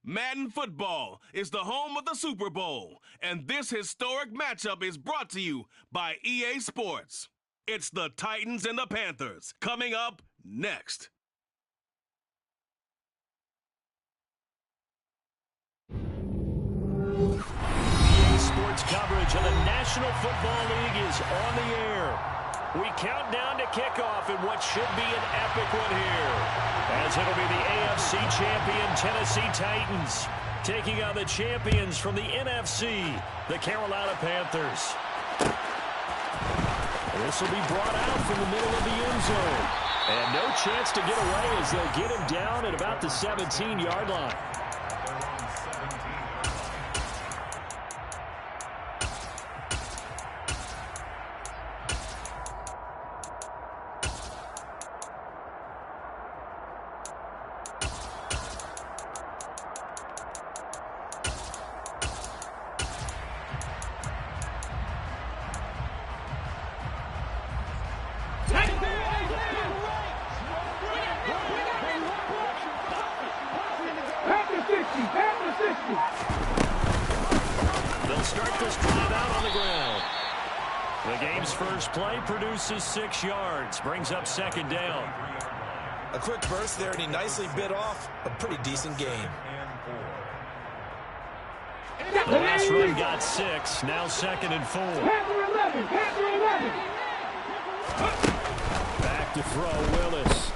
Madden Football is the home of the Super Bowl, and this historic matchup is brought to you by EA Sports. It's the Titans and the Panthers, coming up next. EA Sports coverage of the National Football League is on the air. We count down to kickoff in what should be an epic one here, as it'll be the AFC champion Tennessee Titans taking on the champions from the NFC, the Carolina Panthers. This will be brought out from the middle of the end zone, and no chance to get away as they'll get him down at about the 17-yard line. They'll start this drive out on the ground. The game's first play produces 6 yards, brings up second down. A quick burst there, and he nicely bit off a pretty decent game. The last run got 6, now second and 4. Back to throw, Willis.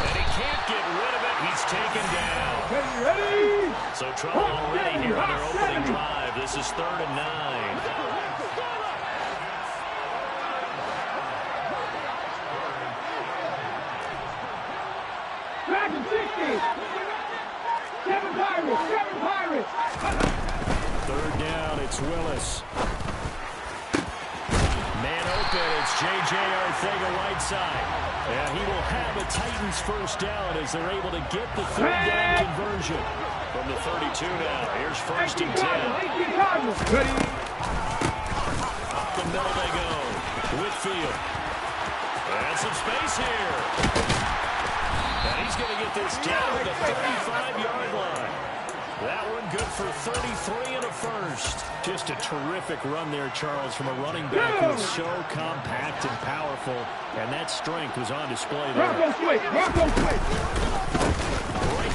And he can't get rid of it. He's taken down. So trouble already here on their opening drive. This is 3rd and 9. Third down, it's Willis. Man open, it's J.J. Arcega-Whiteside. And he will have a Titans first down as they're able to get the third down conversion. From the 32 now, here's 1st and 10. Up the middle they go. Whitfield. And some space here. And he's going to get this down to the 35-yard line. That one good for 33 and a first. Just a terrific run there, Charles, from a running back who is so compact and powerful, and that strength was on display there. Right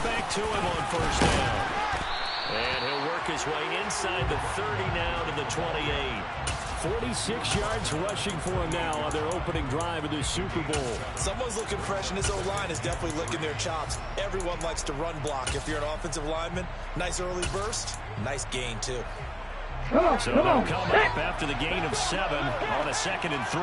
back to him on first down. And he'll work his way inside the 30 now to the 28. 46 yards rushing for him now on their opening drive of this Super Bowl. Someone's looking fresh, and his O-line is definitely licking their chops. Everyone likes to run block. If you're an offensive lineman, nice early burst, nice gain, too. So they'll come up after the gain of 7 on a 2nd and 3.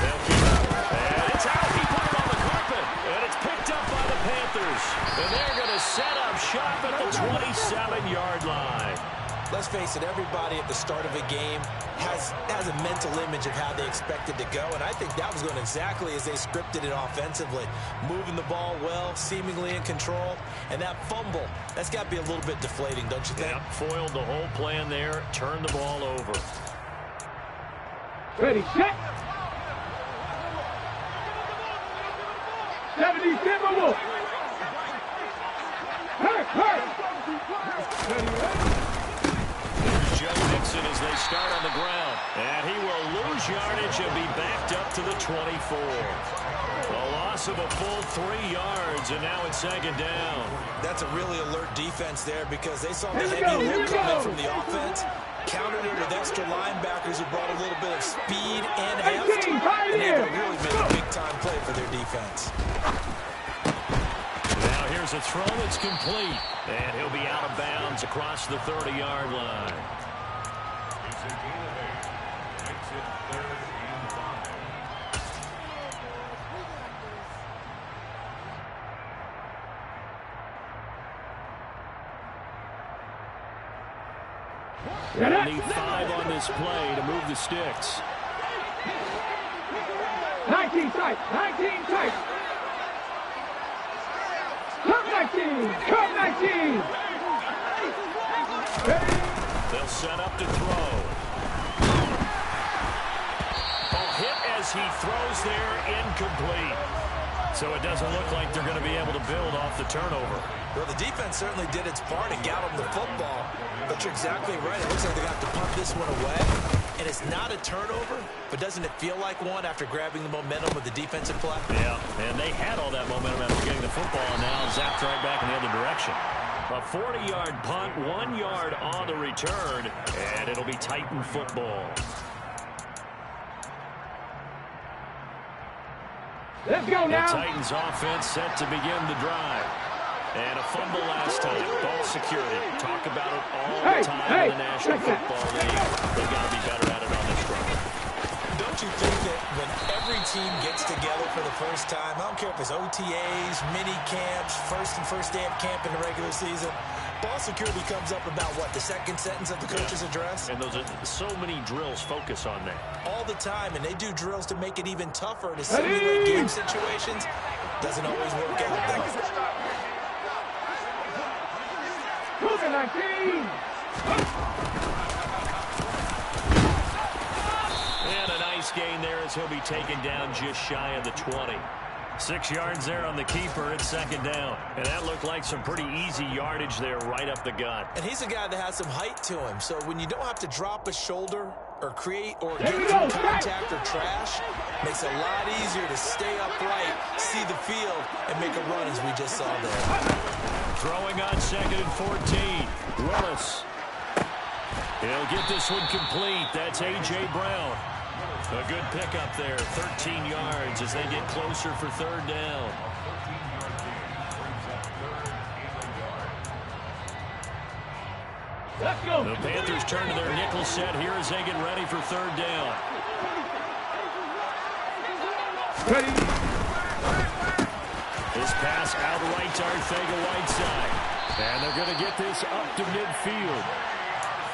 They'll keep it. And it's out. He put it on the carpet. And it's picked up by the Panthers. And they're going to set up shop at the 27-yard line. Let's face it, everybody at the start of a game has a mental image of how they expect it to go, and I think that was going exactly as they scripted it offensively. Moving the ball well, seemingly in control, and that fumble, that's got to be a little bit deflating, don't you think? Yep, foiled the whole plan there, turned the ball over. Ready, set. 77 Wolf. Hurt. Joe Mixon as they start on the ground. And he will lose yardage and be backed up to the 24. A loss of a full 3 yards, and now it's 2nd down. That's a really alert defense there because they saw the heavy load coming from the offense, countered it with extra linebackers who brought a little bit of speed and heft, and they really made a big-time play for their defense. Now here's a throw that's complete, and he'll be out of bounds across the 30-yard line. They'll need 5 on this play to move the sticks. 19 tight. Come 19. They'll set up to throw. He throws there, incomplete. So it doesn't look like they're going to be able to build off the turnover. Well, the defense certainly did its part and got them the football. But you're exactly right. It looks like they're going to have to punt this one away. And it's not a turnover, but doesn't it feel like one after grabbing the momentum with the defensive play? Yeah, and they had all that momentum after getting the football, and now zapped right back in the other direction. A 40-yard punt, 1 yard on the return, and it'll be Titan football. Let's go now. The Titans offense set to begin the drive. And a fumble last time. Ball security. Talk about it all the time in the National Football League. They've got to be better at it on this run. Don't you think that when every team gets together for the first time, I don't care if it's OTAs, mini camps, first day of camp in the regular season, ball security comes up about what, the second sentence of the coach's address? And those are so many drills focus on that. All the time, and they do drills to make it even tougher to simulate game situations. Doesn't always work out though. Cougar 19. And a nice gain there as he'll be taken down just shy of the 20. 6 yards there on the keeper. It's second down. And that looked like some pretty easy yardage there right up the gut. And he's a guy that has some height to him. So when you don't have to drop a shoulder or create or get through contact or trash, makes it a lot easier to stay upright, see the field, and make a run as we just saw there. Throwing on 2nd and 14. Willis. He'll get this one complete. That's A.J. Brown. A good pickup there. 13 yards as they get closer for third down. Let's go. The Panthers turn to their nickel set here as they get ready for third down. Ready. This pass out right to Arcega-Whiteside. And they're going to get this up to midfield.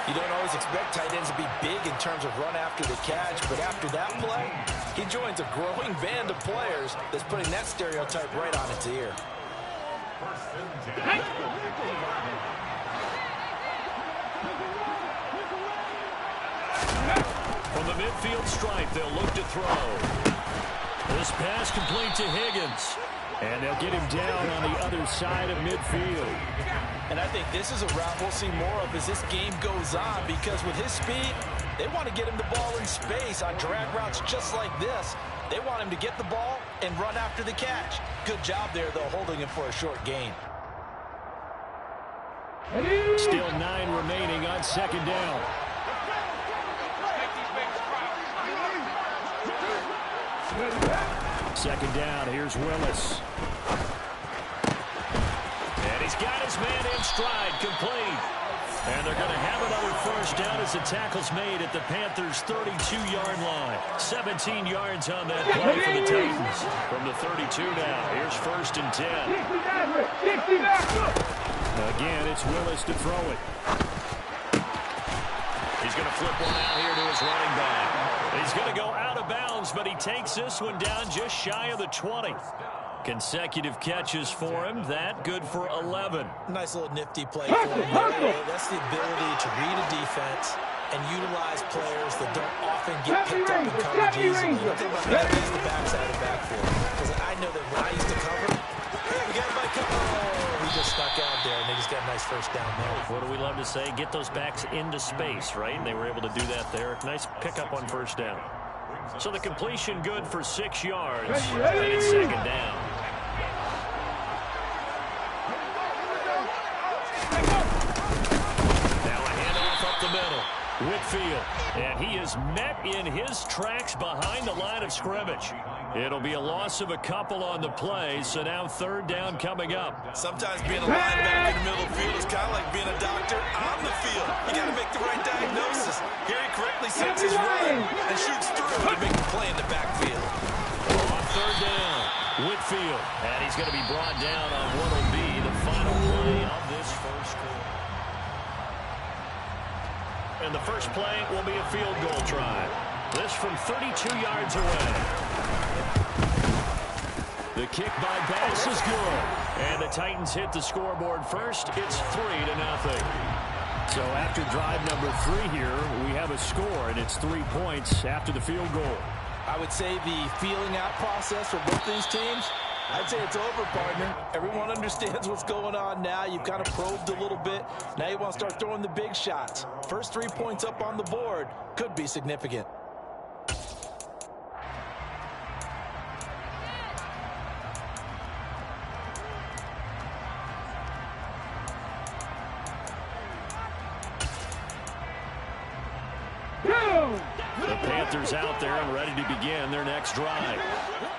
You don't always expect tight ends to be big in terms of run after the catch, but after that play, he joins a growing band of players that's putting that stereotype right on its ear. From the midfield stripe, they'll look to throw. This pass complete to Higgins. And they'll get him down on the other side of midfield. And I think this is a route we'll see more of as this game goes on, because with his speed, they want to get him the ball in space on drag routes just like this. They want him to get the ball and run after the catch. Good job there, though, holding him for a short gain. Still 9 remaining on second down. Second down, here's Willis. And he's got his man in stride, complete. And they're going to have another first down as the tackle's made at the Panthers' 32-yard line. 17 yards on that play for the Titans. From the 32 now, here's 1st and 10. Again, it's Willis to throw it. He's going to flip one out here to his running back. He's going to go out of bounds, but he takes this one down just shy of the 20. Consecutive catches for him. That good for 11. Nice little nifty play for him. That's the ability to read a defense and utilize players that don't often get picked up in coverage easily. The thing about that is the backside of the backfield. Because I know that when I used to cover, hey, we got my cover. Oh, he just snuck out there, and they just got a nice first down there. What do we love to say? Get those backs into space, right? And they were able to do that there. Nice pickup on first down. So the completion good for 6 yards. And it's second down. Now a handoff up the middle. Whitfield. And he is met in his tracks behind the line of scrimmage. It'll be a loss of a couple on the play, so now third down coming up. Sometimes being a linebacker in the middle of the field is kind of like being a doctor on the field. You got to make the right diagnosis. Here he correctly sets his run and shoots through to make the play in the backfield. On third down, Whitfield. And he's going to be brought down on what will be the final play of this first quarter. And the first play will be a field goal try. This from 32 yards away. The kick by Bass is good. And the Titans hit the scoreboard first. It's 3-0. So after drive number 3 here, we have a score, and it's 3 points after the field goal. I would say the feeling out process for both these teams I'd say it's over, partner. Everyone understands what's going on now. You've kind of probed a little bit. Now you want to start throwing the big shots. First 3 points up on the board could be significant. The Panthers out there and ready to begin their next drive.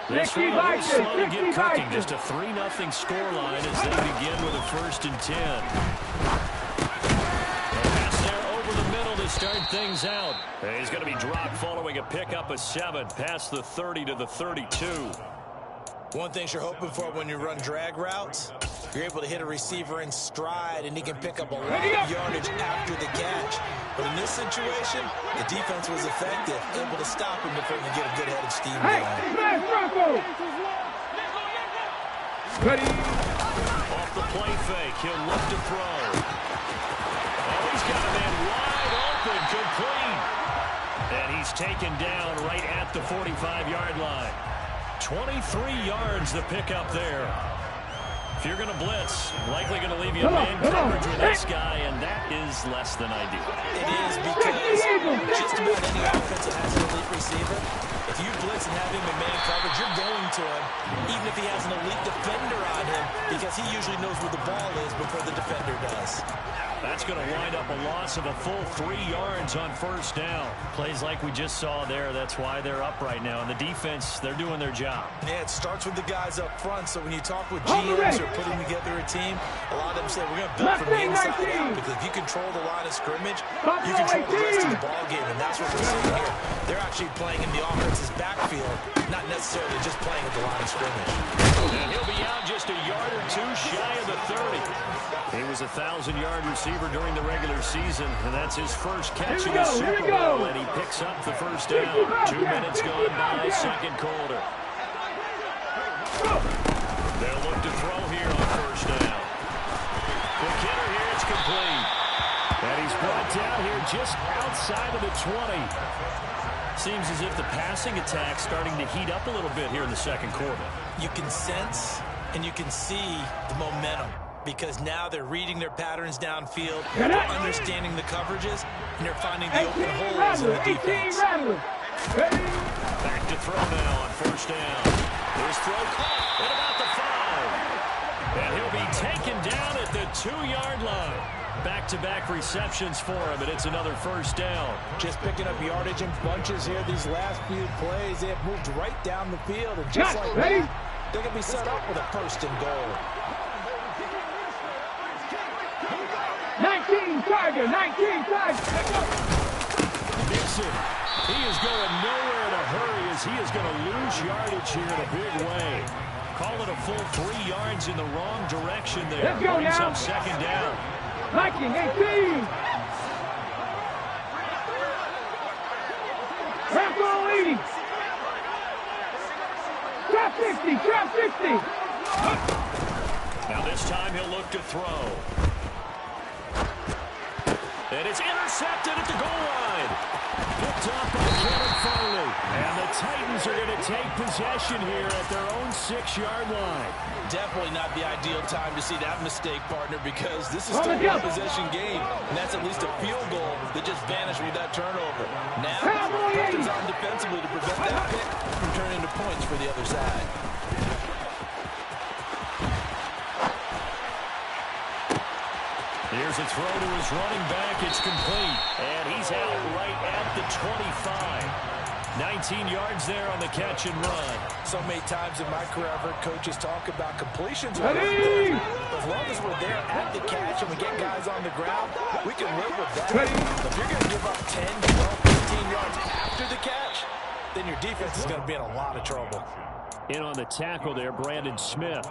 This one a little slow to get cooking. Just a 3-0 scoreline as they begin with a 1st and 10. A pass there over the middle to start things out. He's going to be dropped following a pickup of 7 past the 30 to the 32. One thing you're hoping for when you run drag routes, you're able to hit a receiver in stride, and he can pick up a lot of yardage after the catch. But in this situation, the defense was effective, able to stop him before he could get a good head of steam going. Ready. Off the play fake, he'll look to throw. Oh, he's got a man wide open, complete. And he's taken down right at the 45-yard line. 23 yards the pickup there. If you're going to blitz, likely going to leave you in man coverage with this guy, and that is less than ideal. It is because just about any offense that has an elite receiver, if you blitz and have him in man coverage, you're going to him, even if he has an elite defender on him, because he usually knows where the ball is before the defender does. That's going to wind up a loss of a full 3 yards on 1st down. Plays like we just saw there, that's why they're up right now. And the defense, they're doing their job. Yeah, it starts with the guys up front. So when you talk with GMs or putting together a team, a lot of them say, we're going to build from the inside out. Because if you control the line of scrimmage, you control the rest of the ball game. And that's what we're seeing here. They're actually playing in the offense's backfield, not necessarily just playing at the line of scrimmage. And he'll be out just a yard or 2 shy of the 30. He was a 1,000-yard receiver during the regular season, and that's his first catch in the Super Bowl, and he picks up the 1st down. 2 minutes gone by, 2nd quarter. They'll look to throw here on 1st down. The Kittle here, it's complete. And he's brought down here just outside of the 20. Seems as if the passing attack's starting to heat up a little bit here in the 2nd quarter. You can sense and you can see the momentum, because now they're reading their patterns downfield, they're understanding the coverages, and they're finding the open holes in the defense. Back to throw now on 1st down. His throw caught at about the 5. And he'll be taken down at the 2-yard line. Back-to-back receptions for him, and it's another 1st down. Just picking up yardage in bunches here these last few plays. They have moved right down the field, and just like that, they're going to be set up with a 1st and goal. 19 Tiger, 19 Tiger. Mixon, he is going nowhere in a hurry as he is going to lose yardage here in a big way. Call it a full 3 yards in the wrong direction there. Let's go Brings now. up 2nd down. Viking 18. Rambo 80. Trap 60, trap 60. Now this time he'll look to throw. And it's intercepted at the goal line. Picked off by Kevin Farley. And the Titans are going to take possession here at their own 6-yard line. Definitely not the ideal time to see that mistake, partner, because this is still a one-possession game, and that's at least a field goal that just vanished with that turnover. Now, pressure's on defensively to prevent that pick from turning into points for the other side. Here's a throw to his running back. It's complete. And he's out right at the 25. 19 yards there on the catch and run. So many times in my career, I've heard coaches talk about completions. As long as we're there at the catch and we get guys on the ground, we can live with that. But if you're going to give up 10, 12, 15 yards after the catch, then your defense is going to be in a lot of trouble. In on the tackle there, Brandon Smith.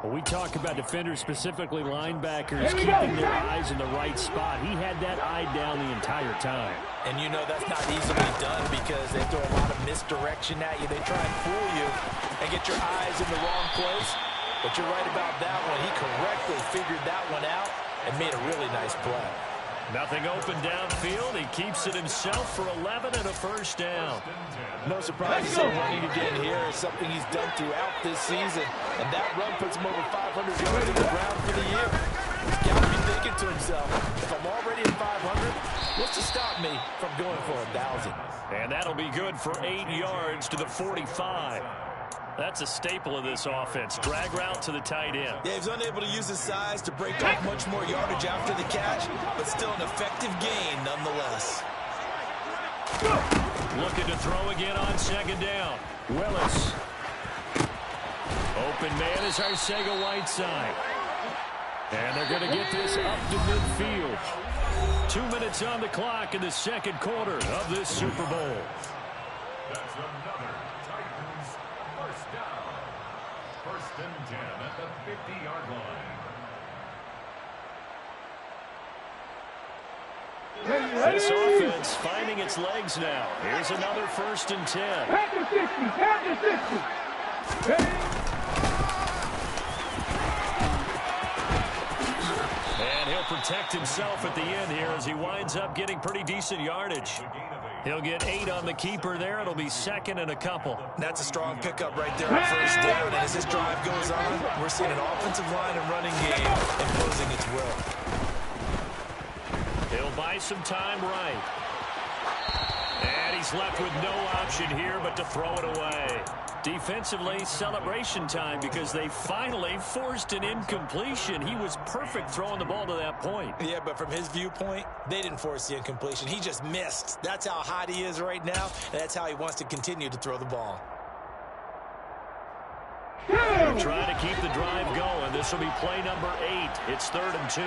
When we talk about defenders, specifically linebackers, keeping their eyes in the right spot. He had that eye down the entire time. And you know that's not easily done because they throw a lot of misdirection at you. They try and fool you and get your eyes in the wrong place. But you're right about that one. He correctly figured that one out and made a really nice play. Nothing open downfield. He keeps it himself for 11 and a first down. No surprise to say running again here is something he's done throughout this season. And that run puts him over 500 yards on the ground for the year. He's got to be thinking to himself, if I'm already at 500, what's to stop me from going for 1,000? And that'll be good for 8 yards to the 45. That's a staple of this offense. Drag route to the tight end. Yeah, he's unable to use his size to break up much more yardage after the catch, but still an effective gain nonetheless. Looking to throw again on second down. Willis. Open man is Arcega-Whiteside. And they're going to get this up to midfield. 2 minutes on the clock in the second quarter of this Super Bowl. That's another Titans first down. First and 10 at the 50-yard line. This offense finding its legs now. Here's another first and 10. Panther 60, Panther 60. Ready? And he'll protect himself at the end here as he winds up getting pretty decent yardage. He'll get 8 on the keeper there. It'll be second and a couple. That's a strong pickup right there on first down. And as this drive goes on, we're seeing an offensive line and running game imposing its will. He'll buy some time right. And he's left with no option here but to throw it away. Defensively, celebration time because they finally forced an incompletion. He was perfect throwing the ball to that point. Yeah, but from his viewpoint, they didn't force the incompletion. He just missed. That's how hot he is right now, and that's how he wants to continue to throw the ball. They're trying to keep the drive going. This will be play number 8. It's 3rd and 2.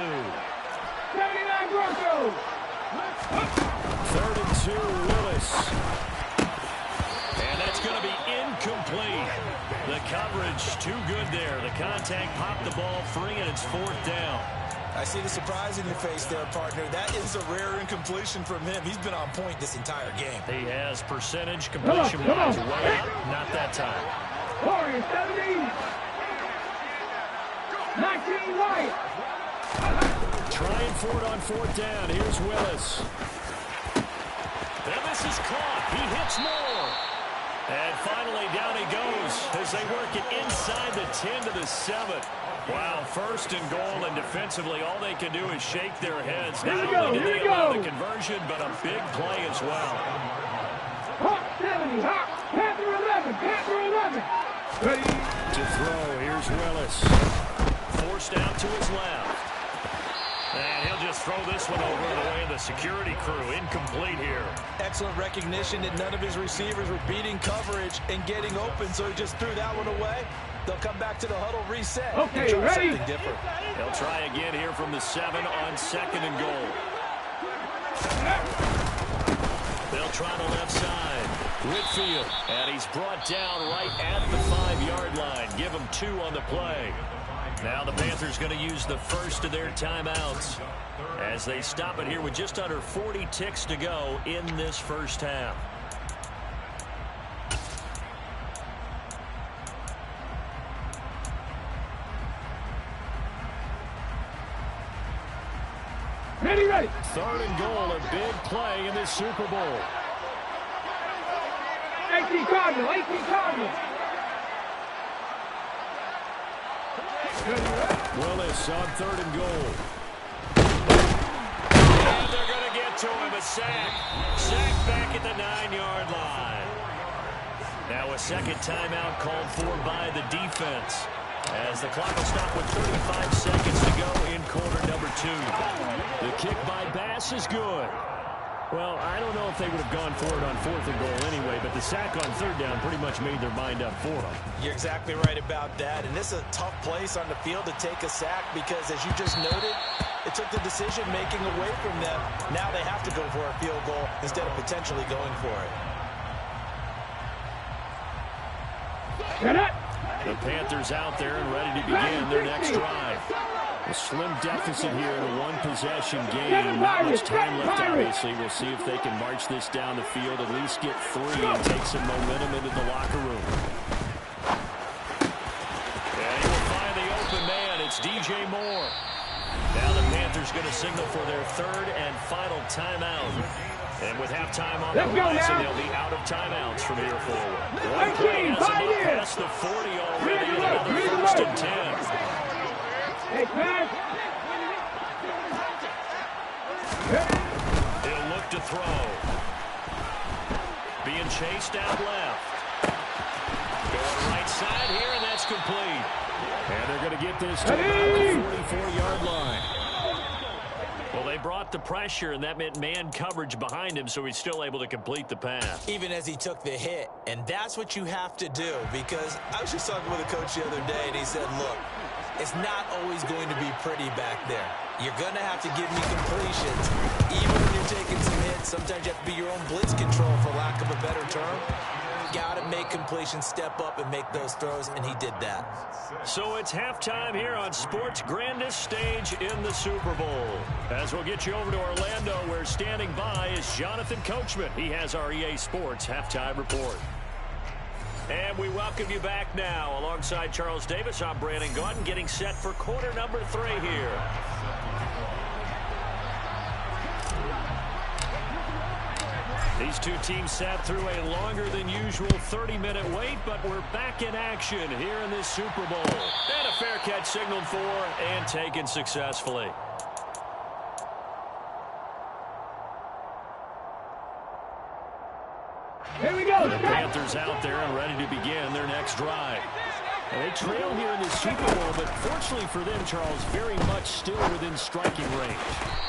79 Broncos. 3rd and 2, Willis. And that's going to be incomplete. The coverage too good there. The contact popped the ball free, and it's 4th down. I see the surprise in your face there, partner. That is a rare incompletion from him. He's been on point this entire game. He has percentage completion-wise way up. Not that time. Warriors 70. 19 White. Trying for it on 4th down. Here's Willis. And this is caught. He hits more. And finally down he goes as they work it inside the 10 to the 7. Wow, 1st and goal, and defensively all they can do is shake their heads. Not only did they allow the conversion, but a big play as well. Hawk 70. Hawk. Panther 11. Panther 11. Ready? To throw, here's Willis. Forced out to his left. And he'll just throw this one over the way of the security crew. Incomplete here. Excellent recognition that none of his receivers were beating coverage and getting open, so he just threw that one away. They'll come back to the huddle, reset, okay, and try ready? something different. They'll try again here from the 7 on 2nd and goal. They'll try the left side. Whitfield, and he's brought down right at the 5-yard line. Give him 2 on the play. Now the Panthers going to use the first of their timeouts as they stop it here with just under 40 ticks to go in this first half. Ready, ready. 3rd and goal, a big play in this Super Bowl. 18 Cardinal, 18 Cardinal. Willis on 3rd and goal. And they're going to get to him. A sack. Sack back at the 9-yard line. Now a second timeout called for by the defense as the clock will stop with 35 seconds to go in quarter number 2. The kick by Bass is good. Well, I don't know if they would have gone for it on 4th and goal anyway, but the sack on 3rd down pretty much made their mind up for them. You're exactly right about that, and this is a tough place on the field to take a sack because, as you just noted, it took the decision-making away from them. Now they have to go for a field goal instead of potentially going for it. The Panthers out there and ready to begin their next drive. A slim deficit here in a one-possession game. Not much time left, obviously. We'll see if they can march this down the field, at least get 3 and take some momentum into the locker room. And he will find the open man. It's DJ Moore. Now the Panthers Panthers going to signal for their third and final timeout. And with halftime on the horizon, they'll be out of timeouts from here forward. One play has them up past the 40 already, and another first and 10. He'll look to throw. Being chased out left. Going right side here, and that's complete. And they're going to get this to about the 44-yard line. Well, they brought the pressure, and that meant man coverage behind him, so he's still able to complete the pass. Even as he took the hit, and that's what you have to do, because I was just talking with a coach the other day, and he said, look, it's not always going to be pretty back there. You're going to have to give me completions. Even when you're taking some hits, sometimes you have to be your own blitz control, for lack of a better term. Got to make completions, step up and make those throws, and he did that. So it's halftime here on sports' grandest stage in the Super Bowl. As we'll get you over to Orlando, where standing by is Jonathan Coachman. He has our EA Sports halftime report. And we welcome you back now. Alongside Charles Davis, I'm Brandon Gaudin, getting set for quarter number 3 here. These two teams sat through a longer than usual 30-minute wait, but we're back in action here in this Super Bowl. And a fair catch signaled for and taken successfully. Here we go. The Panthers out there and ready to begin their next drive. And they trail here in the Super Bowl, but fortunately for them, Charles, very much still within striking range.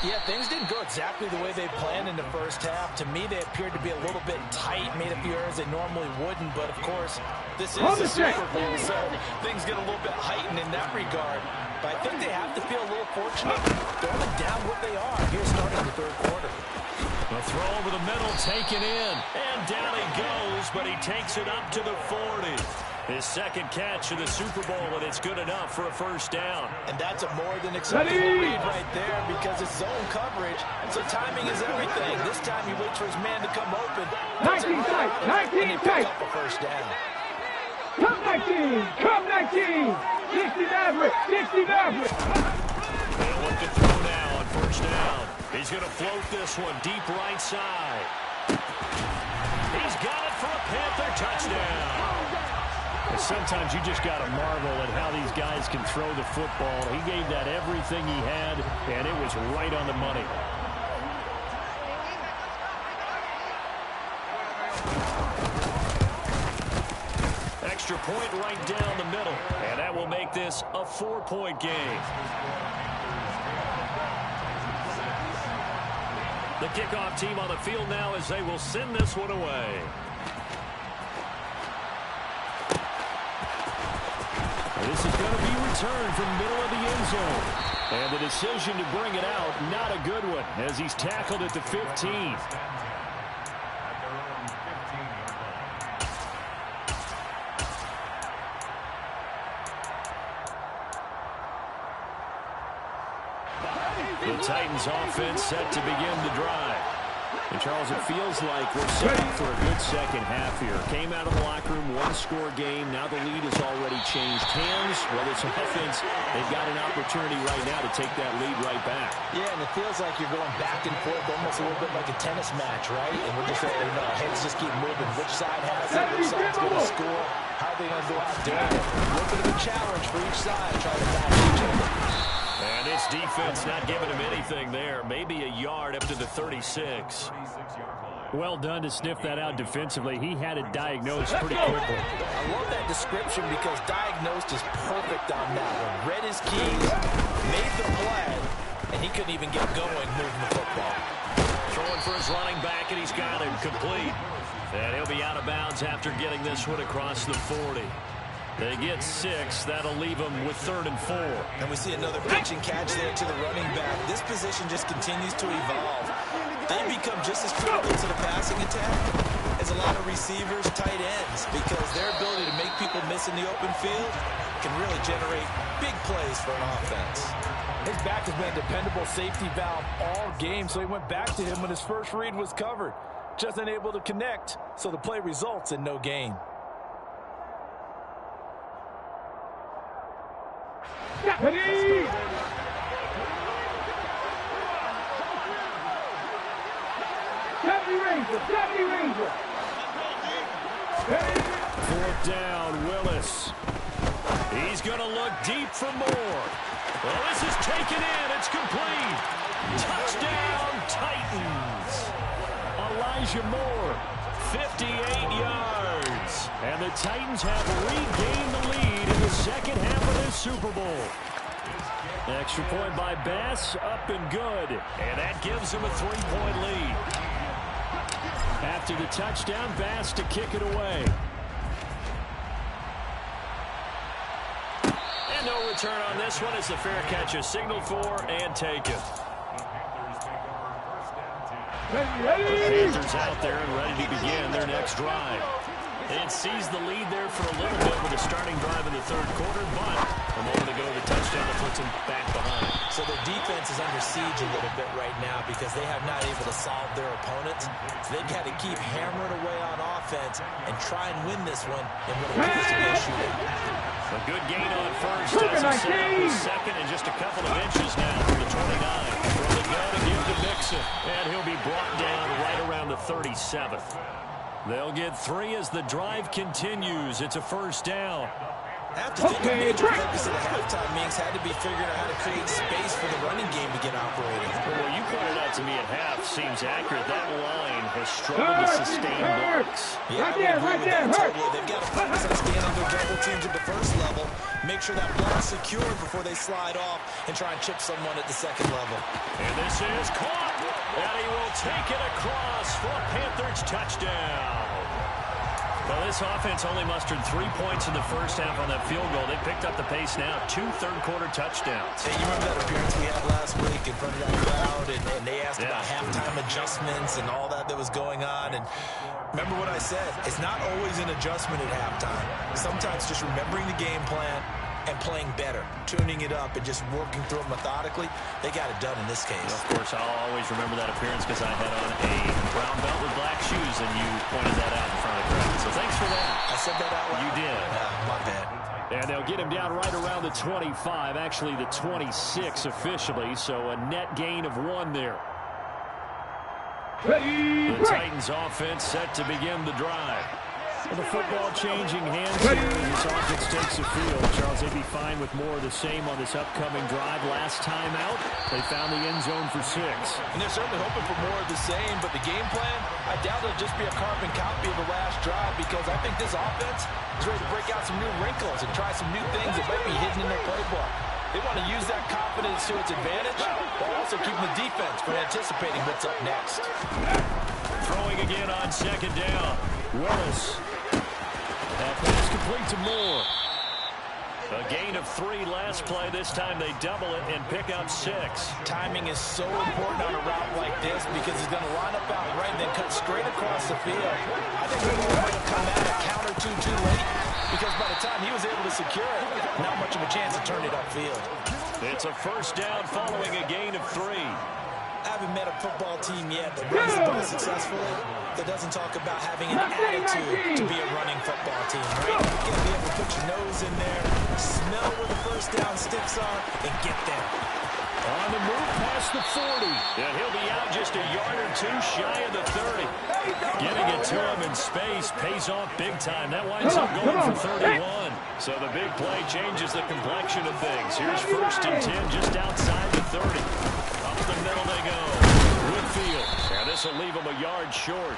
Yeah, things didn't go exactly the way they planned in the first half. To me, they appeared to be a little bit tight, made a few errors they normally wouldn't. But, of course, this is the Super Bowl, so things get a little bit heightened in that regard. But I think they have to feel a little fortunate throwing down what they are here starting the third quarter. A throw over the middle, taken in, and down he goes, but he takes it up to the 40. His second catch of the Super Bowl, and it's good enough for a first down. And that's a more than acceptable read right there, because it's zone coverage, so timing is everything. This time he waits for his man to come open. 19 tight, 19 tight. Up a first down. Come 19, come 19. 60 Maverick, 60 Maverick. They'll look to throw now on first down. He's going to float this one deep right side. He's got it for a Panther touchdown. And sometimes you just got to marvel at how these guys can throw the football. He gave that everything he had, and it was right on the money. Extra point right down the middle, and that will make this a 4-point game. The kickoff team on the field now as they will send this one away. This is going to be returned from the middle of the end zone. And the decision to bring it out, not a good one, as he's tackled at the 15. The Titans offense set to begin the drive. And, Charles, it feels like we're set up for a good second half here. Came out of the locker room, one-score game. Now the lead has already changed hands. Whether it's offense, they've got an opportunity right now to take that lead right back. Yeah, and it feels like you're going back and forth almost a little bit like a tennis match, right? And we're just saying, heads just keep moving. Which side has it? Which side's going to score? How are they going to go out doing it? A little bit of a challenge for each side, trying to match each other. And this defense not giving him anything there. Maybe a yard up to the 36. Well done to sniff that out defensively. He had it diagnosed pretty quickly. I love that description because diagnosed is perfect on that one. Read his keys, made the play, and he couldn't even get going moving the football. Throwing for his running back, and he's got him complete. And he'll be out of bounds after getting this one across the 40. They get 6. That'll leave them with 3rd and 4. And we see another pitch and catch there to the running back. This position just continues to evolve. They become just as critical to the passing attack as a lot of receivers, tight ends, because their ability to make people miss in the open field can really generate big plays for an offense. His back has been a dependable safety valve all game, so he went back to him when his first read was covered. Just unable to connect, so the play results in no gain. Ranger. Fourth down, Willis. He's going to look deep for more. Well, this is taken in. It's complete. Touchdown, Titans. Elijah Moore, 58 yards. And the Titans have regained the lead in the second half of this Super Bowl. Extra point by Bass, up and good. And that gives them a 3-point lead. After the touchdown, Bass to kick it away. And no return on this one as the fair catch is signaled for and taken. The Panthers out there and ready to begin their next drive. It seized the lead there for a little bit with a starting drive in the third quarter, but a moment ago the touchdown that puts them back behind. So their defense is under siege a little bit right now because they have not able to solve their opponents. So they've got to keep hammering away on offense and try and win this one in what appears to be a shootout. A good gain on first as he set up his second and just a couple of inches now from the 29. From the gun to give to Mixon, and he'll be brought down right around the 37th. They'll get 3 as the drive continues. It's a first down. I have to think a major focus of the halftime meetings had to be figuring out how to create space for the running game to get operating. Well, you pointed out to me at half seems accurate. That line has struggled to sustain blocks. Yeah, I would agree with that totally. They've got to focus on staying under double teams at the first level, make sure that block's secured before they slide off and try and chip someone at the second level. And this is caught, and he will take it across for a Panthers touchdown. Well, this offense only mustered 3 points in the first half on that field goal. They picked up the pace now. 2 third-quarter touchdowns. Hey, you remember that appearance we had last week in front of that crowd, and they asked about halftime adjustments and all that was going on. And remember what I said. It's not always an adjustment at halftime. Sometimes just remembering the game plan and playing better, tuning it up and just working through it methodically. They got it done in this case. Of course, I'll always remember that appearance because I had on a brown belt with black shoes, and you pointed that out in front of the crowd. So thanks for that. I said that out loud. You did. My bad. And they'll get him down right around the 25, actually the 26 officially, so a net gain of 1 there. The Titans offense set to begin the drive. Well, the football changing hands here. This offense takes the field. Charles, they'd be fine with more of the same on this upcoming drive. Last time out, they found the end zone for 6. And they're certainly hoping for more of the same, but the game plan, I doubt it'll just be a carbon copy of the last drive because I think this offense is ready to break out some new wrinkles and try some new things that might be hidden in their playbook. They want to use that confidence to its advantage while also keeping the defense from anticipating what's up next. Throwing again on second down. Willis. That pass complete to Moore. A gain of 3 last play. This time they double it and pick up 6. Timing is so important on a route like this because he's going to line up out right and then cut straight across the field. I think they're going to come out a counter too late because by the time he was able to secure it, not much of a chance to turn it upfield. It's a first down following a gain of 3. I haven't met a football team yet that runs the ball successfully that doesn't talk about having an attitude to be a running football team, right? You got to be able to put your nose in there, smell where the first down sticks are, and get there. On the move past the 40, and he'll be out just a yard or 2 shy of the 30. Getting it to him in space pays off big time. That winds up going for 31. So the big play changes the complexion of things. Here's 1st and 10 just outside the 30. Up the middle they go. Whitfield. And this will leave him a yard short.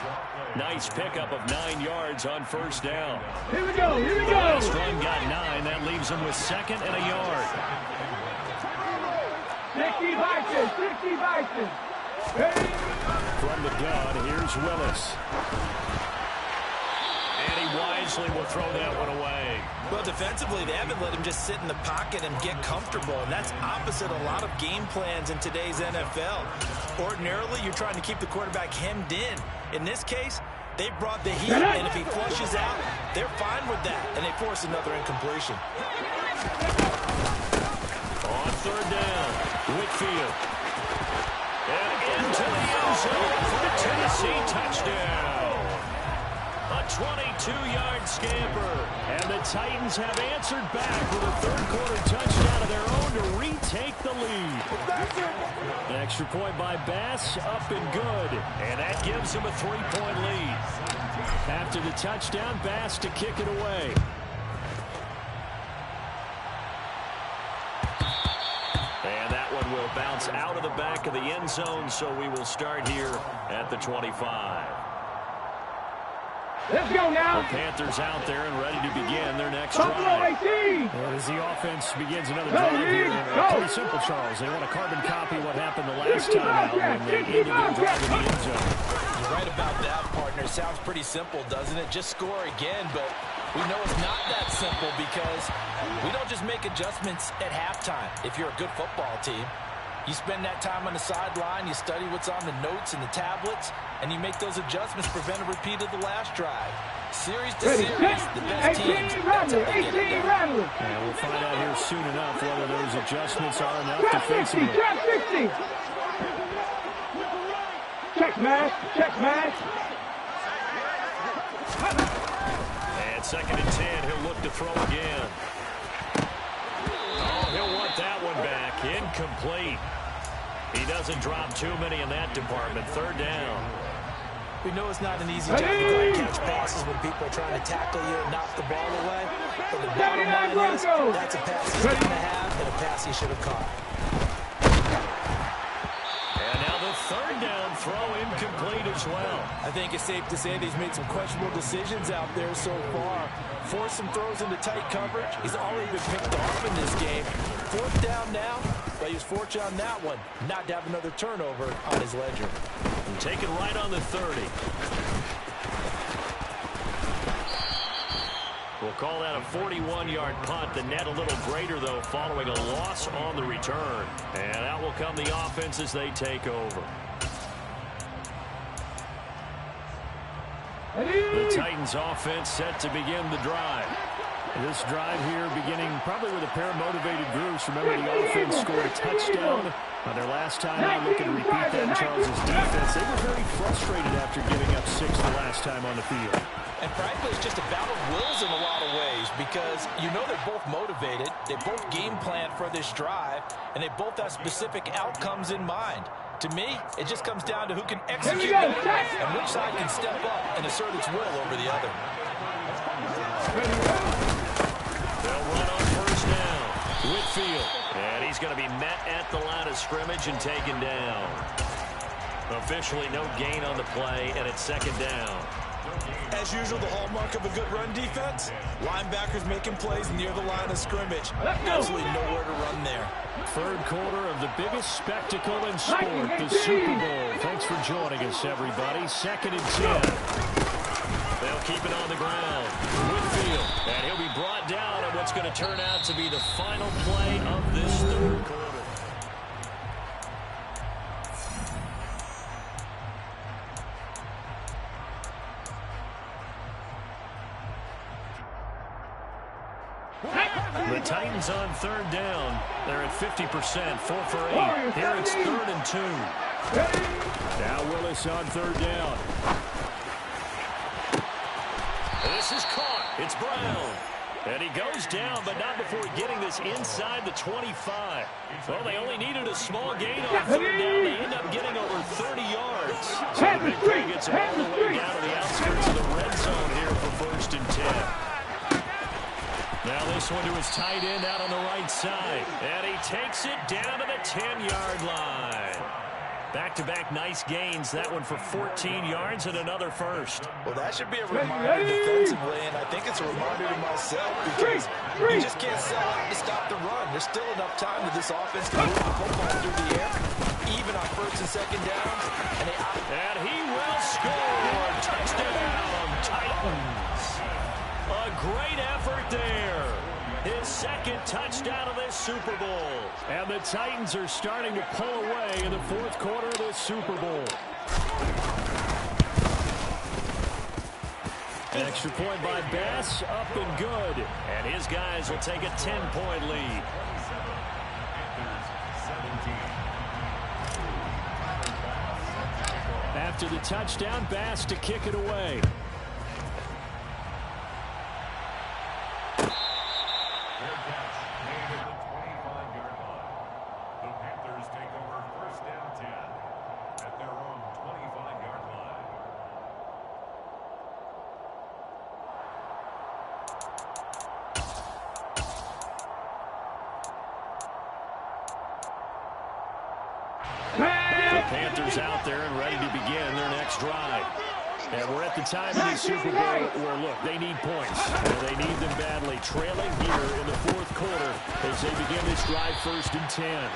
Nice pickup of 9 yards on first down. Here we go. The last run got 9. That leaves him with 2nd and a yard. 60 Vikings. From the gun, here's Willis. And he wisely will throw that one away. Well, defensively, they haven't let him just sit in the pocket and get comfortable, and that's opposite a lot of game plans in today's NFL. Ordinarily, you're trying to keep the quarterback hemmed in. In this case, they brought the heat, and if he flushes out, they're fine with that, and they force another incompletion. On third down, Whitfield. And into the end zone for the Tennessee touchdown. A 22-yard scamper. And the Titans have answered back with a third-quarter touchdown of their own to retake the lead. An extra point by Bass, up and good. And that gives him a 3-point lead. After the touchdown, Bass to kick it away. And that one will bounce out of the back of the end zone, so we will start here at the 25. Let's go now. The Panthers out there and ready to begin their next drive. And as the offense begins another drive here, pretty simple, Charles. They want to carbon copy what happened the last time out when they ended their drive in the end zone. You're right about that, partner. It sounds pretty simple, doesn't it? Just score again, but we know it's not that simple because we don't just make adjustments at halftime. If you're a good football team, you spend that time on the sideline, you study what's on the notes and the tablets, and you make those adjustments to prevent a repeat of the last drive. Series to series, the best teams, that's how they get it done. And we'll find out here soon enough whether those adjustments are enough to face them. Check smash, check smash. And 2nd and 10, he'll look to throw again. Oh, he'll want that one back. Incomplete. He doesn't drop too many in that department. 3rd down. We know it's not an easy job to try and catch passes when people are trying to tackle you and knock the ball away. But the bottom line is, that's a pass he's going to have and a pass he should have caught. And now the 3rd down throw incomplete as well. I think it's safe to say that he's made some questionable decisions out there so far. Forced some throws into tight coverage. He's already been picked off in this game. 4th down now, but he was fortunate on that one not to have another turnover on his ledger. And take it right on the 30. We'll call that a 41-yard punt. The net a little greater, though, following a loss on the return. And out will come the offense as they take over. The Titans offense set to begin the drive. This drive here beginning probably with a pair of motivated groups. Remember, the offense scored a touchdown on their last time out. Looking to repeat that in Charles's defense. They were very frustrated after giving up 6 the last time on the field. And frankly, it's just a battle of wills in a lot of ways because you know they're both motivated. They both game plan for this drive, and they both have specific outcomes in mind. To me, it just comes down to who can execute better and which side can step up and assert its will over the other. They'll run on 1st down. Whitfield. And he's going to be met at the line of scrimmage and taken down. Officially no gain on the play, and it's 2nd down. As usual, the hallmark of a good run defense, linebackers making plays near the line of scrimmage. Absolutely nowhere to run there. 3rd quarter of the biggest spectacle in sport, the Super Bowl. Thanks for joining us, everybody. 2nd and 10. They'll keep it on the ground. Whitfield, and he'll be brought down on what's going to turn out to be the final play of this 3rd quarter. The Titans on 3rd down. They're at 50%, 4 for 8. Here it's 3rd and 2. Now Willis on 3rd down. This is caught. It's Brown. And he goes down, but not before getting this inside the 25. Well, they only needed a small gain on 3rd down. They end up getting over 30 yards. So the big play gets him all the way down to the outskirts of the red zone here for 1st and 10. Now this one to his tight end out on the right side. And he takes it down to the 10-yard line. Back-to-back nice gains. That one for 14 yards and another first. Well, that should be a reminder defensively, and I think it's a reminder to myself because you just can't sell out to stop the run. There's still enough time that this offense can move the football through the air, even on 1st and 2nd downs. And he will score. Touchdown, Titans. A great effort there. His 2nd touchdown of this Super Bowl. And the Titans are starting to pull away in the 4th quarter of this Super Bowl. An extra point by Bass, up and good. And his guys will take a 10-point lead. After the touchdown, Bass to kick it away. Fair catch made at the 25-yard line. The Panthers take over The Panthers out there and ready to begin their next drive. And we're at the time of the Super Bowl where, look, they need points. And they need them badly. Trailing here in the fourth quarter as they begin this drive 1st and 10.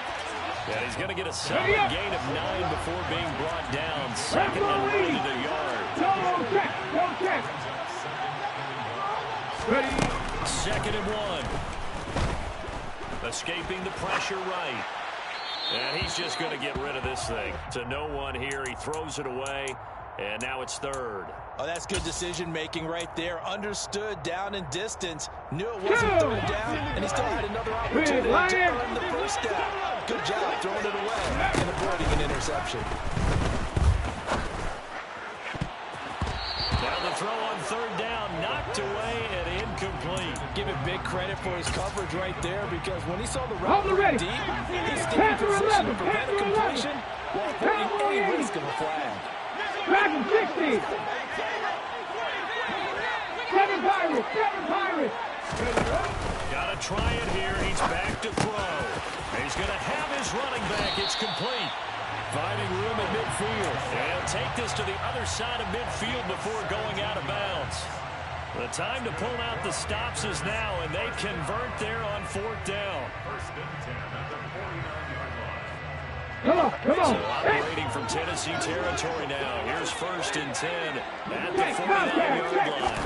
And he's going to get a solid gain of 9 before being brought down. 2nd and 1 to the yard. Check. Ready. 2nd and 1. Escaping the pressure right. And he's just going to get rid of this thing. To no one here. He throws it away. And now it's 3rd. Oh, that's good decision-making right there. Understood down and distance. Knew it wasn't 3rd down, and he still had another opportunity to earn the 1st down. Good job throwing it away and avoiding an interception. Now the throw on 3rd down, knocked away and incomplete. Give it big credit for his coverage right there, because when he saw the route deep, he stayed in position to prevent a completion while avoiding any risk of a flag. Back in 60. 7 Pirates. Gotta try it here. He's back to throw. He's gonna have his running back. It's complete. Finding room at midfield. And he'll take this to the other side of midfield before going out of bounds. The time to pull out the stops is now, and they convert there on 4th down. 1st and 10 at the 49-yard line. Come on. So operating from Tennessee territory now. Here's 1st and 10 at the 49-yard line.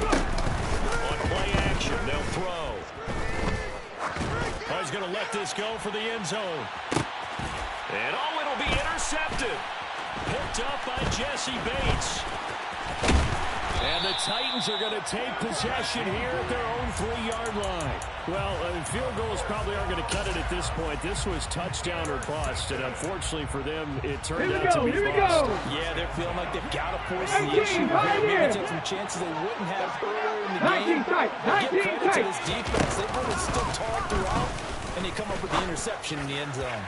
On play action, they'll throw. Oh, he's going to let this go for the end zone. And it'll be intercepted. Picked up by Jesse Bates. And the Titans are going to take possession here at their own 3-yard line. Well, field goals probably aren't going to cut it at this point. This was touchdown or bust, and unfortunately for them, it turned out to be bust. Yeah, they're feeling like they've got to force the issue here. Maybe take some chances they wouldn't have earlier in the game. Give credit to this defense. They've really stood tall throughout, and they come up with the interception in the end zone.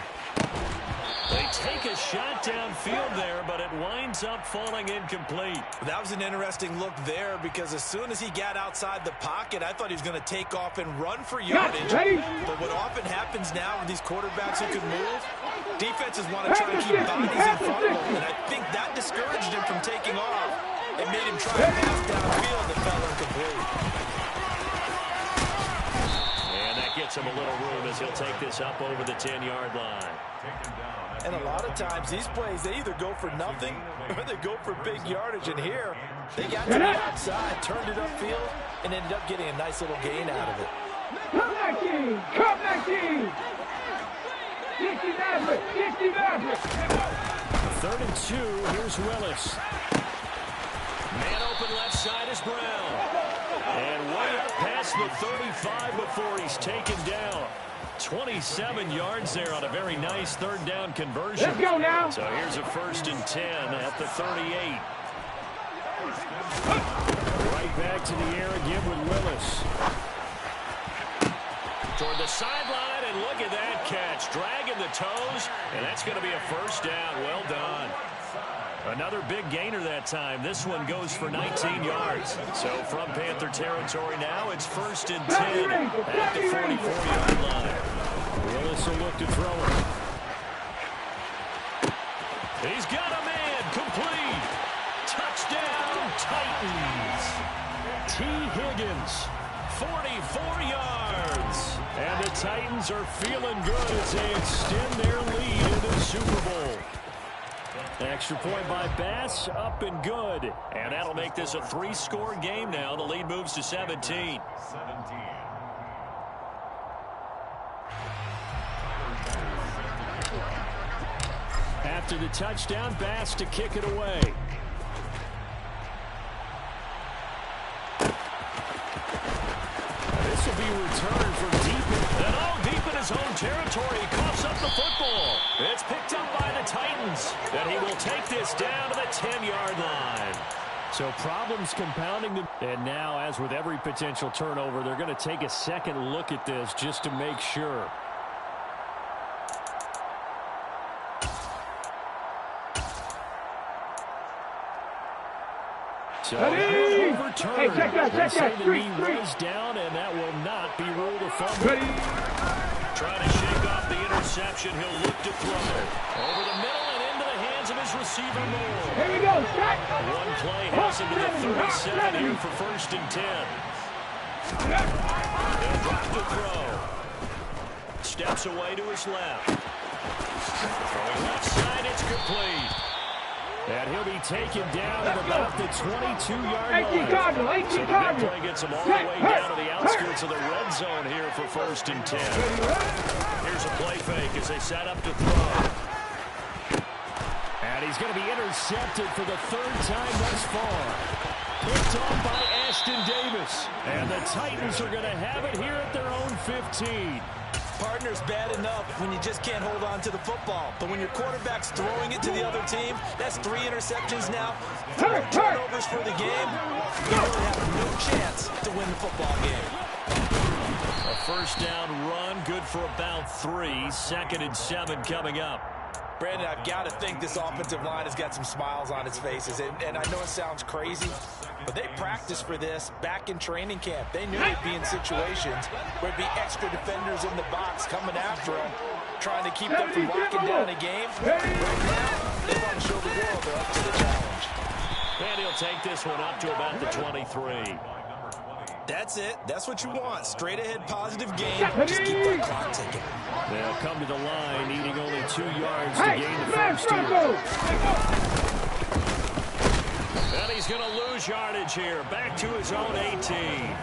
They take a shot downfield there, but it winds up falling incomplete. That was an interesting look there, because as soon as he got outside the pocket, I thought he was going to take off and run for yardage. But what often happens now with these quarterbacks who can move, defenses want to try to keep bodies in front of them, and I think that discouraged him from taking off and made him try to pass downfield that fell incomplete. And that gets him a little room as he'll take this up over the 10-yard line. And a lot of times, these plays, they either go for nothing or they go for big yardage. And here, they got to the outside, turned it upfield, and ended up getting a nice little gain out of it. Come back, team! 60 Maverick! 3rd and 2, here's Willis. Man open left side is Brown. And way up past the 35 before he's taken down. 27 yards there on a very nice 3rd down conversion. Let's go now. So here's a 1st and 10 at the 38. Right back to the air again with Willis. Toward the sideline, and look at that catch. Dragging the toes, and that's going to be a 1st down. Well done. Another big gainer that time. This one goes for 19 yards. So from Panther territory now, it's 1st and 10 at the 44-yard line. Willis will look to throw it. He's got a man. Complete. Touchdown, Titans. T. Higgins, 44 yards. And the Titans are feeling good as they extend their lead into the Super Bowl. Extra point by Bass, up and good. And that'll make this a 3-score game now. The lead moves to 17. After the touchdown, Bass to kick it away. This will be returned from deep in his own territory. He coughs up the football. It's picked up by the Titans, and he will take this down to the 10-yard line. So problems compounding them. And now, as with every potential turnover, they're going to take a second look at this just to make sure. So overturned. Hey, check that. The knee was down, and that will not be ruled a fumble. Trying to shake off the interception. He'll look to throw. Over the middle, his receiver Moore. Here we go. Shot. One play has him to the 37 here for 1st and 10. He'll drop to throw. Steps away to his left. Throwing left side, it's complete. And he'll be taken down at about the 22-yard line. So the big play gets him all the way down to the outskirts of the red zone here for 1st and 10. Here's a play fake as they set up to throw. And he's going to be intercepted for the 3rd time thus far. Picked off by Ashton Davis. And the Titans are going to have it here at their own 15. Partner's bad enough when you just can't hold on to the football. But when your quarterback's throwing it to the other team, that's 3 interceptions now. 4 turnovers for the game. You really have no chance to win the football game. A 1st down run, good for about 3. 2nd and 7 coming up. Brandon, I've got to think this offensive line has got some smiles on its faces. And I know it sounds crazy, but they practiced for this back in training camp. They knew they'd be in situations where there'd be extra defenders in the box coming after them, trying to keep them from locking down a game. Right now, they want to show the world they're up to the challenge. And he'll take this one up to about the 23. That's it. That's what you want. Straight ahead positive game. Just keep that clock ticking. They'll come to the line, needing only 2 yards to gain the first here. And he's going to lose yardage here. Back to his own 18.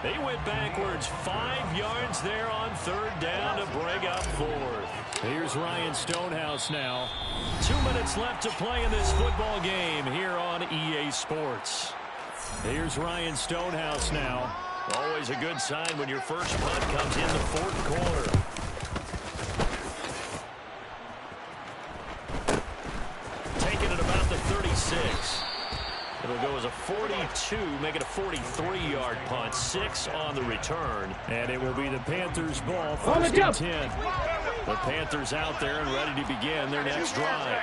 They went backwards 5 yards there on 3rd down to bring up 4th. Here's Ryan Stonehouse now. 2 minutes left to play in this football game here on EA Sports. Here's Ryan Stonehouse now. Always a good sign when your first punt comes in the 4th quarter. Taken at about the 36. It'll go as a 42, make it a 43-yard punt. 6 on the return. And it will be the Panthers' ball, 1st and 10. The Panthers out there and ready to begin their next drive.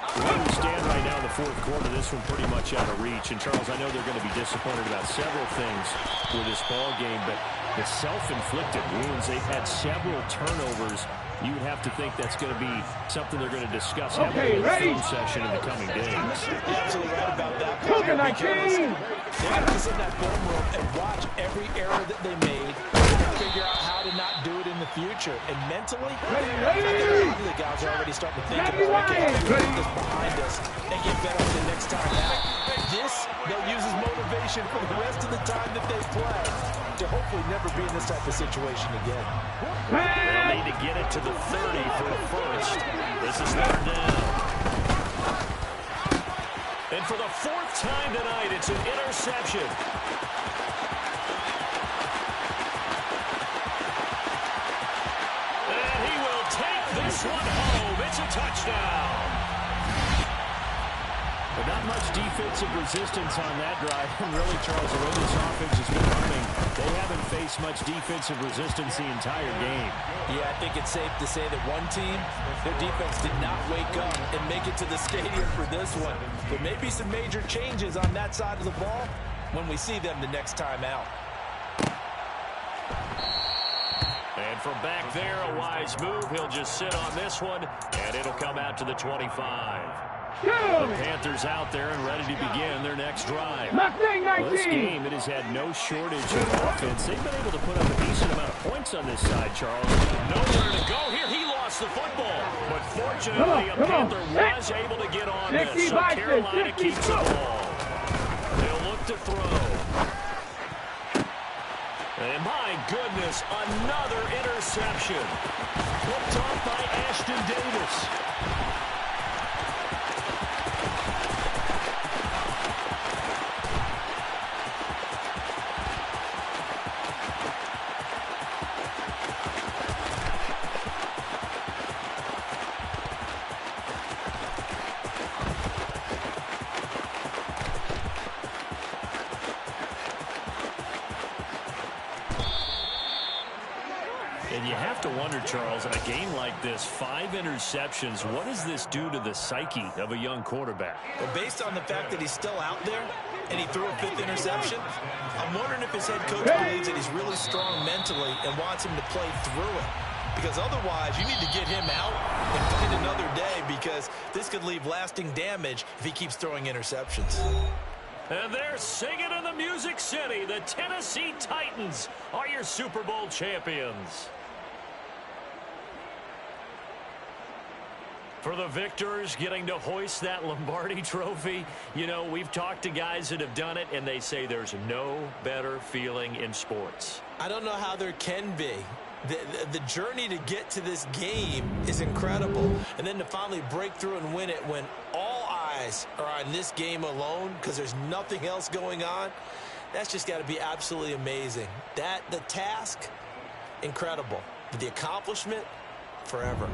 Where we stand right now in the 4th quarter, this one pretty much out of reach. And, Charles, I know they're going to be disappointed about several things with this ball game, but the self-inflicted wounds, they've had several turnovers. You would have to think that's going to be something they're going to discuss heavily in the film session in the coming days. Absolutely right about that. They're going to sit in that film room and watch every error that they made and figure out how to not do it in the future. And mentally, I think the guys are already starting to think about, okay, how do we put this behind us and get better for the next time out. This, they'll use as motivation for the rest of the time that they play to hopefully never be in this type of situation again. They'll need to get it to the 30 for a first. This is 3rd down. And for the 4th time tonight, it's an interception. And he will take this one home. It's a touchdown. But not much defensive resistance on that drive. And really, Charles, the way this offense has been running, they haven't faced much defensive resistance the entire game. Yeah, I think it's safe to say that one team, their defense did not wake up and make it to the stadium for this one. There may be some major changes on that side of the ball when we see them the next time out. And from back there, a wise move. He'll just sit on this one, and it'll come out to the 25. The Panthers out there and ready to begin their next drive. Well, this game, it has had no shortage of offense. They've been able to put up a decent amount of points on this side, Charles. Nowhere to go here. He lost the football. But fortunately, a Panther was able to get on this. So Carolina keeps the ball. They'll look to throw. And my goodness, another interception. Picked off by Ashton Davis. And you have to wonder, Charles, in a game like this, 5 interceptions, what does this do to the psyche of a young quarterback? Well, based on the fact that he's still out there and he threw a 5th interception, I'm wondering if his head coach believes that he's really strong mentally and wants him to play through it. because otherwise you need to get him out and find another day, because this could leave lasting damage if he keeps throwing interceptions. And they're singing in the Music City. The Tennessee Titans are your Super Bowl champions. For the victors, getting to hoist that Lombardi trophy, you know, we've talked to guys that have done it, and they say there's no better feeling in sports. I don't know how there can be. The journey to get to this game is incredible. And then to finally break through and win it when all eyes are on this game alone because there's nothing else going on, that's just got to be absolutely amazing. The task, incredible. But the accomplishment, forever.